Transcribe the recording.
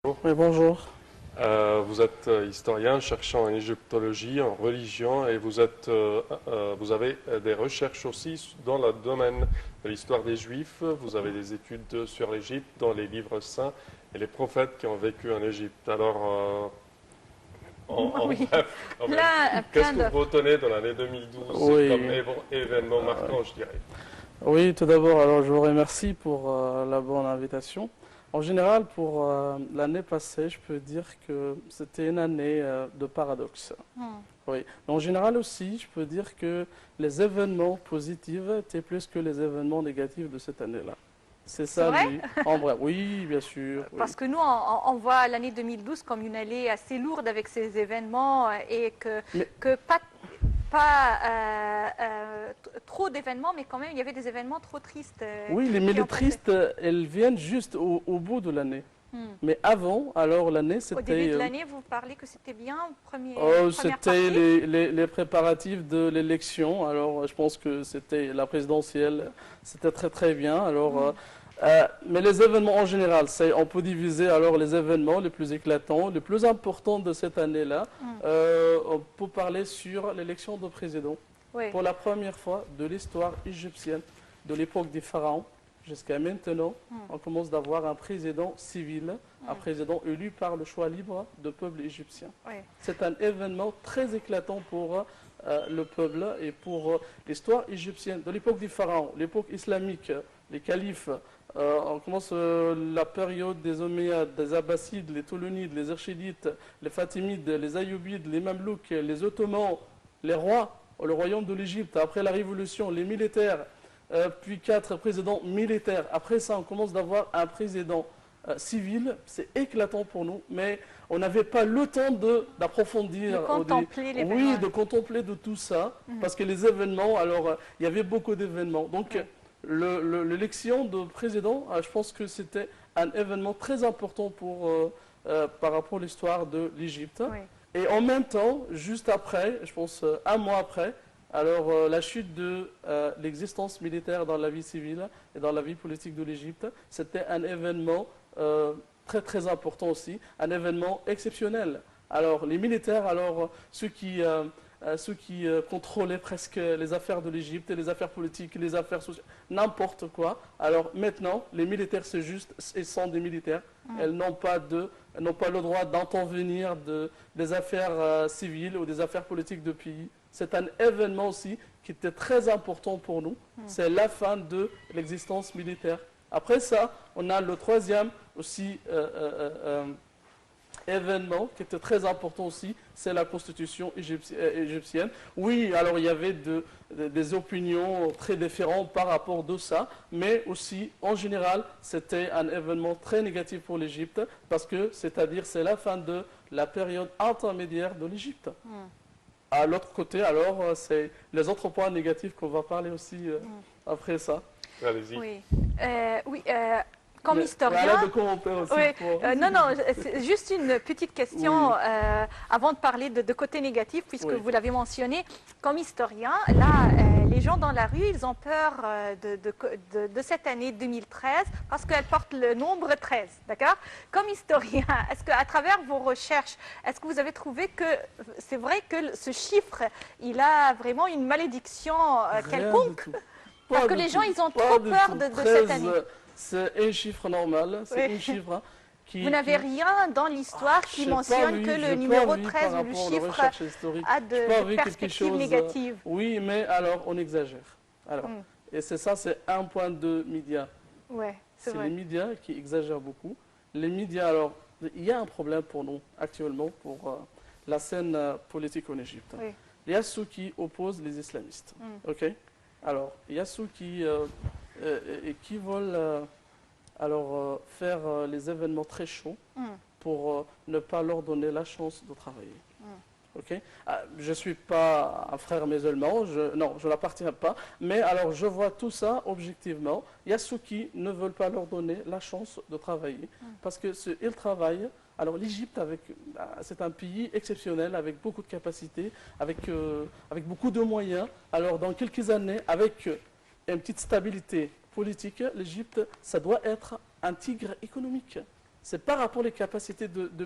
Oui, bonjour. Vous êtes historien cherchant en égyptologie, en religion, et vous avez des recherches aussi dans le domaine de l'histoire des Juifs. Vous avez des études sur l'Égypte dans les livres saints et les prophètes qui ont vécu en Égypte. Alors, en Oui, bref, quand même, plein, qu'est-ce plein que de... vous retenez de l'année 2012 comme Oui, événement marquant, je dirais? oui, tout d'abord, alors je vous remercie pour la bonne invitation. En général, pour l'année passée, je peux dire que c'était une année de paradoxe. Hmm. Oui. En général aussi, je peux dire que les événements positifs étaient plus que les événements négatifs de cette année-là. C'est C'est ça, vrai? lui. En vrai, oui, bien sûr, oui. Parce que nous, on voit l'année 2012 comme une année assez lourde avec ces événements et Mais que pas trop d'événements, mais quand même, il y avait des événements trop tristes oui, mais qui les ont passé. tristes, elles viennent juste au bout de l'année. Hmm. Mais avant, alors l'année, Au début c'était de l'année, vous parlez que c'était bien, oh, première c'était partie. les préparatifs de l'élection. Alors, je pense que c'était la présidentielle, c'était très très bien. Alors, Hmm. mais les événements en général, on peut diviser alors les événements les plus éclatants, les plus importants de cette année-là. Hmm. On peut parler sur l'élection de président. Oui. Pour la première fois de l'histoire égyptienne, de l'époque des pharaons jusqu'à maintenant, Hmm. on commence d'avoir un président civil, un Hmm. président élu par le choix libre du peuple égyptien. Oui. C'est un événement très éclatant pour le peuple et pour l'histoire égyptienne. De l'époque des pharaons, l'époque islamique, les califes, on commence la période des Omeyyades, des Abbassides, les Ptolonides, les Archidites, les Fatimides, les Ayyubides, les Mamelouks, les Ottomans, les rois, le royaume de l'Égypte, après la révolution, les militaires, puis 4 présidents militaires. Après ça, on commence d'avoir un président civil. C'est éclatant pour nous, mais on n'avait pas le temps De d'approfondir, contempler oui, l'événement. de contempler de tout ça, Hmm. parce que les événements, alors il y avait beaucoup d'événements. Donc Oui. l'élection de président, je pense que c'était un événement très important par rapport à l'histoire de l'Égypte. Oui. Et en même temps, juste après, je pense un mois après, alors la chute de l'existence militaire dans la vie civile et dans la vie politique de l'Égypte, c'était un événement très très important aussi, un événement exceptionnel. Alors les militaires, alors ceux qui contrôlaient presque les affaires de l'Égypte, les affaires politiques, les affaires sociales, n'importe quoi. Alors maintenant, les militaires, c'est juste, ils sont des militaires. Hmm. Elles n'ont pas le droit d'intervenir des affaires civiles ou des affaires politiques de pays. C'est un événement aussi qui était très important pour nous. Hmm. C'est la fin de l'existence militaire. Après ça, on a le troisième aussi événement qui était très important aussi, c'est la constitution égyptienne. Oui, alors il y avait des opinions très différentes par rapport de ça, mais aussi en général c'était un événement très négatif pour l'Égypte parce que c'est-à-dire c'est la fin de la période intermédiaire de l'Égypte. Hmm. À l'autre côté, alors c'est les autres points négatifs qu'on va parler aussi après ça. Allez-y. Oui. Oui. Comme Mais voilà historien, de commentaires aussi oui, pour. non, non, c'est juste une petite question Oui, avant de parler de côté négatif, puisque oui, vous l'avez mentionné. Comme historien, là, les gens dans la rue, ils ont peur de cette année 2013 parce qu'elle porte le nombre 13, d'accord? Comme historien, est-ce qu'à travers vos recherches, est-ce que vous avez trouvé que c'est vrai que ce chiffre, il a vraiment une malédiction rien du quelconque? tout. Parce Pas que du les gens, tout, ils ont pas trop du peur tout. de cette 13, année. c'est un chiffre normal, c'est Oui. un chiffre Vous n'avez rien dans l'histoire qui mentionne que le numéro 13 ou le chiffre a Je n'ai pas de vu quelque perspectives chose. négatives. Oui, mais alors on exagère. Alors, Hmm. et c'est ça, c'est un point de médias. Ouais, c'est C'est les vrai. médias qui exagèrent beaucoup. Les médias, alors, il y a un problème pour nous actuellement pour la scène politique en Égypte. Oui. Il y a ceux qui opposent les islamistes. Hmm. Ok. Alors, il y a ceux qui veulent faire les événements très chauds Hmm. pour ne pas leur donner la chance de travailler. Hmm. Ok. Je ne suis pas un frère musulman, non, je n'appartiens pas, mais alors je vois tout ça objectivement. Il y a ceux qui ne veulent pas leur donner la chance de travailler parce que ils travaillent. Alors l'Égypte, c'est un pays exceptionnel avec beaucoup de capacités, avec beaucoup de moyens. Alors dans quelques années, avec une petite stabilité politique, l'Égypte, ça doit être un tigre économique. c'est par rapport aux capacités de